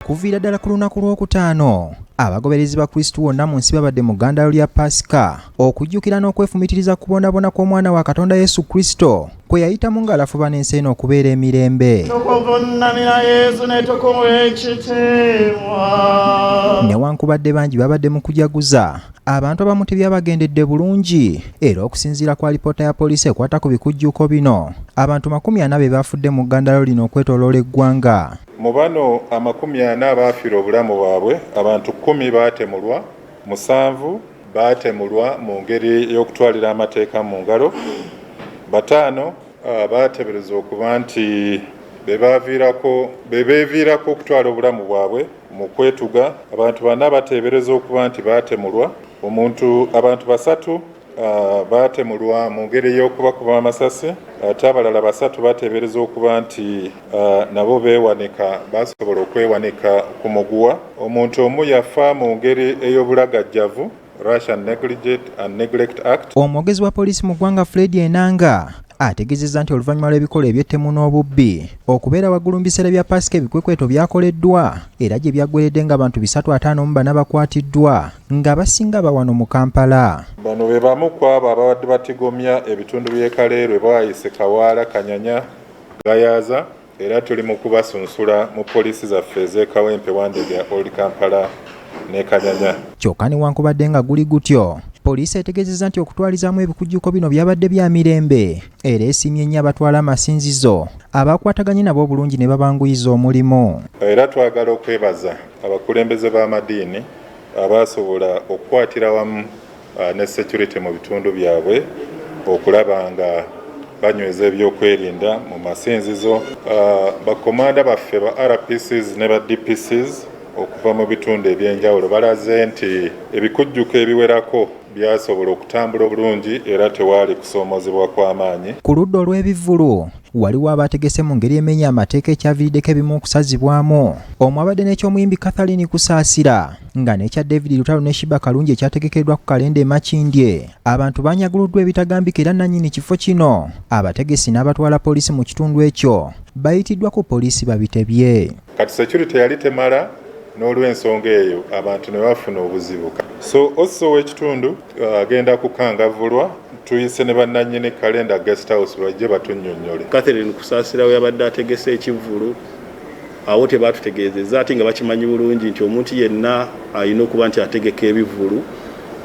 Okuviira ddala ku lunaku lw'okutaano abagoberezi ba Kristo wonna mu nsi babadde mu ggandaalo lya paasika okujjukira n'okwefumitiriza kubonabona kw'omwana wa Katonda Yesu Kristo kwe yayitamu ng'alafuba n'ensi eno okubeera emirembe. Newankubadde bangi babadde mu kujaguza, abantu abamu tebyabagendedde bulungi era okusinziira ku alipoota ya poliisi ekwata ku bikujjuko bino, abantu 40 be baafudde mu ggandaalo lino okwetoloola eggwanga. Mu bano 40 baafiira obulamu bwabwe, abantu 10 baatemulwa, 7 baatemulwa mu ngeri y'okutwalira amateeka mu ngalo, 5 baateebereza okuba nti beeviirako okutwala obulamu bwabwe mu kwetuga, abantu 4 bateebereza okuba nti baatemulwa, abantu 3 baatemulwa mu ngeri y'okubakuba amasasi, ate abalala 3 bateebereza okuba nti nabo basobola okwewanika ku muguwa. Omuntu omu yafa mu ngeri ey'obulagajjavu, Rash and Neglect Act. Omwogezi wa poliisi mu ggwanga Fred Enanga ategeezezza nti oluvannyuma lw'ebikolwa eby'ettemu n'obubbi okubeera waggulu mu biseera bya paasika ebikwekweto byakoleddwa era gye byaggweredde ng'abantu 354 bakwatiddwa ng'abasinga bawano mu Kampala. Bano be bamu ku abo ababadde batigomya ebitundu by'e Kaleerwe bwayise Kawaala, Kanyanya, Gayaza era tuli mu kubasunsula mu poliisi zaffe ez'e Kawempe, Wandegya, Old Kampala ne Kanyanya. Kyokka newankubadde nga guli gutyo, poliisi etegeezezza nti okutwalizaamu ebikujjuko bino byabadde bya mirembe era esiimye nnyo abatwala amasinzizo abakwataganye nabo bulungi ne babanguyiza omulimu. Era twagala okwebaza abakulembeze b'amadiini abasobola okukwatira wamu ne security mu bitundu byabwe okulaba nga banyweza ebyokwerinda mu masinzizo, bakomanda baffe ba RPCs ne ba DPCs okuva mu bitundu ebyenjawulo balaze nti ebikujjuko ebiwerako byasobola okutambula obulungi era tewaali kusoomozebwa kw'amaanyi. Ku ludda olw'ebivvulu waliwo abategese mu ngeri emenya amateeka ekyaviiriddeko ebimu okusazibwamu. Omwabadde n'eky'omuyimbi Catherine Kusaasira nga n'ekya David Lutalo ne Shiba Kalungi ekyategekeddwa ku kalenda e Makindye. Abantu baanyaguluddwa ebitagambika era nannyini kifo kino abategesi n'abatwala poliisi mu kitundu ekyo bayitiddwa ku poliisi babitebye. Kati security yali temala n'olw'ensonga eyo abantu ne bafuna obuzibu. So osso w'ekitundu agenda kukangavvulwa tuyise ne bannannyini kalenda guest house bajje batunnyonnyole. Catherine Kusaasira we yabadde ategese Ekivvulu awo tebaatutegeezezza ati nga bakimanyi bulungi nti omuntu yenna alina okuba nti ategeka ebivvulu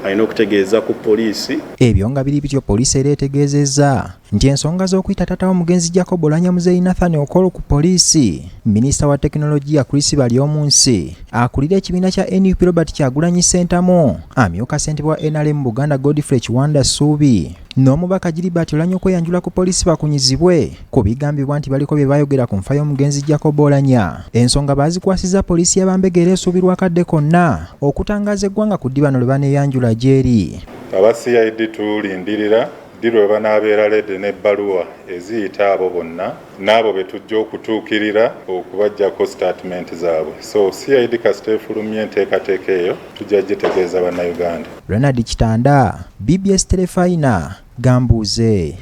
alina okutegeeza ku poliisi. Ebyo nga biri bityo poliisi era etegeezezza nti ensonga z'okuyita taata w'omugenzi Jacob Olanyamuzeyi Nathan Okolo ku poliisi, minisita wa tekinologiya Chris Balyomunsi akulira ekibiina kya NUP Robert Kyagulanyi Ssentamu, amyuka ssentebe wa NRM Buganda Godfrey Kiwanda Ssuubi n'omubaka Gilbert Olanyi okweyanjula ku poliisi bakunyizibwe ku bigambibwa nti baliko bye baayogera ku nfa y'omugenzi Jacob Olanya. Ensonga baazikwasizza poliisi y'Abambegera esuubirwa kadde konna okutangaaza eggwanga ku ddibano lwe baneeyanjula gy'eri. Aba CID tulindirira ddi lwe banaabeera ledde n'ebbaluwa eziyita abo bonna n'abo be tujja okutuukirira okubaggyako statement zaabwe. So CID kasita efulumya enteekateeka eyo tujja gitegeeza bannayuganda. Ronald Kitanda, BBS Telefayina, Gambuuze.